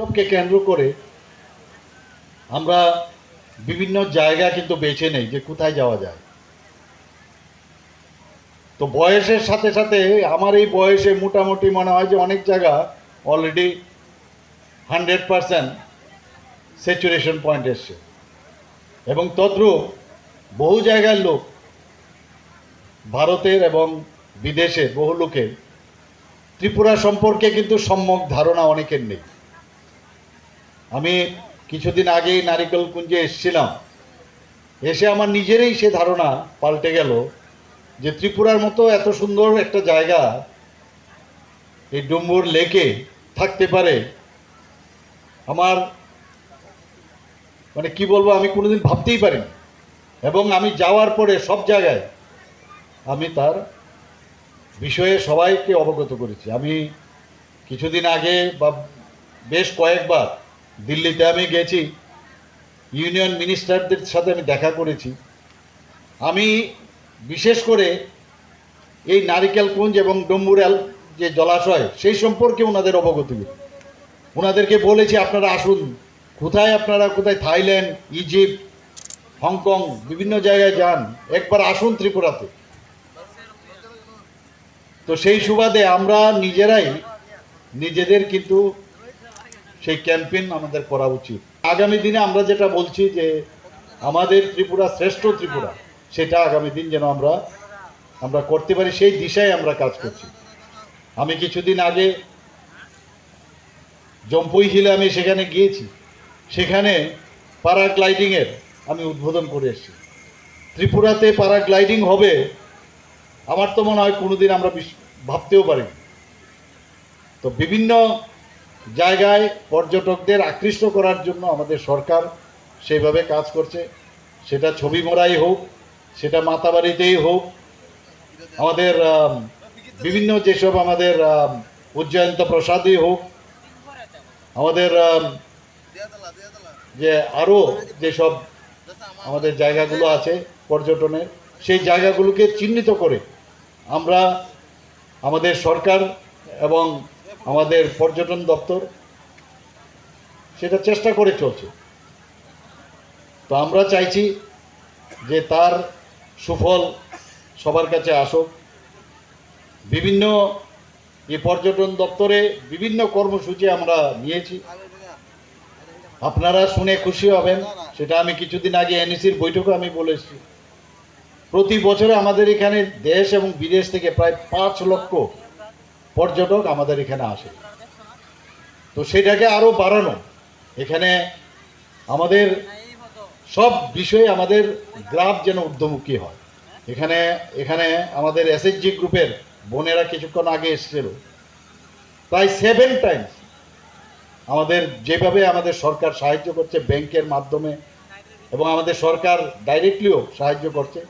উৎসবকে কেন্দ্র করে আমরা বিভিন্ন জায়গা কিন্তু বেছে নেই যে কোথায় যাওয়া যায়। তো বয়সের সাথে সাথে আমার এই বয়সে মোটামুটি মনে হয় যে অনেক জায়গা অলরেডি 100% স্যাচুরেশন পয়েন্ট এসছে, এবং তদ্রূপ বহু জায়গার লোক, ভারতের এবং বিদেশের বহু লোকের ত্রিপুরা সম্পর্কে কিন্তু সম্যক ধারণা অনেকের নেই। আমি কিছুদিন আগেই নারিকেলকুঞ্জে এসেছিলাম, এসে আমার নিজেরই সে ধারণা পাল্টে গেল যে ত্রিপুরার মতো এত সুন্দর একটা জায়গা এই ডুম্বুর লেকে থাকতে পারে। আমার মানে কি বলবো, আমি কোনোদিন ভাবতেই পারিনি, এবং আমি যাওয়ার পরে সব জায়গায় আমি তার বিষয়ে সবাইকে অবগত করেছি। আমি কিছুদিন আগে বা বেশ কয়েকবার দিল্লিতে আমি গেছি, ইউনিয়ন মিনিস্টারদের সাথে আমি দেখা করেছি। আমি বিশেষ করে এই নারিকেলকুঞ্জ এবং ডুম্বুরাল যে জলাশয় সেই সম্পর্কে ওনাদের অবগত করি, ওনাদেরকে বলেছি আপনারা আসুন, কোথায় থাইল্যান্ড, ইজিপ্ট, হংকং বিভিন্ন জায়গায় যান, একবার আসুন ত্রিপুরাতে। তো সেই সুবাদে আমরা নিজেদের কিন্তু সেই ক্যাম্পেইন আমাদের করা উচিত। আগামী দিনে আমরা যেটা বলছি যে আমাদের ত্রিপুরা শ্রেষ্ঠ ত্রিপুরা, সেটা আগামী দিন যেন আমরা করতে পারি, সেই দিশায় আমরা কাজ করছি। আমি কিছুদিন আগে জম্পুই হিলে আমি সেখানে গিয়েছি, সেখানে প্যারাগ্লাইডিংয়ের আমি উদ্বোধন করে এসেছি। ত্রিপুরাতে প্যারাগ্লাইডিং হবে আমার তো মনে হয় কোনোদিন আমরা ভাবতেও পারি। তো বিভিন্ন জায়গায় পর্যটকদের আকৃষ্ট করার জন্য আমাদের সরকার সেইভাবে কাজ করছে, সেটা ছবি মোড়াই হোক, সেটা মাতাবাড়িতেই হোক, আমাদের বিভিন্ন যেসব আমাদের উজ্জয়ন্ত প্রসাদই হোক, আমাদের যে আরও যেসব আমাদের জায়গাগুলো আছে পর্যটনের, সেই জায়গাগুলোকে চিহ্নিত করে আমরা আমাদের সরকার এবং আমাদের পর্যটন দপ্তর সেটা চেষ্টা করে চলছে। তো আমরা চাইছি যে তার সুফল সবার কাছে আসুক। বিভিন্ন এই পর্যটন দপ্তরে বিভিন্ন কর্মসূচি আমরা নিয়েছি, আপনারা শুনে খুশি হবেন। সেটা আমি কিছুদিন আগে এনইসির বৈঠকে আমি বলেছি, প্রতি বছরে আমাদের এখানে দেশ এবং বিদেশ থেকে প্রায় 5 লক্ষ পর্যটক আমাদের এখানে আসে। তো সেটাকে আরও বাড়ানো, এখানে আমাদের সব বিষয়ে আমাদের গ্রাফ যেন ঊর্ধ্বমুখী হয়। এখানে আমাদের এসএইচজি গ্রুপের বোনেরা কিছুক্ষণ আগে এসেছিল, প্রায় 7 টাইমস আমাদের যেভাবে আমাদের সরকার সাহায্য করছে ব্যাংকের মাধ্যমে, এবং আমাদের সরকার ডাইরেক্টলিও সাহায্য করছে,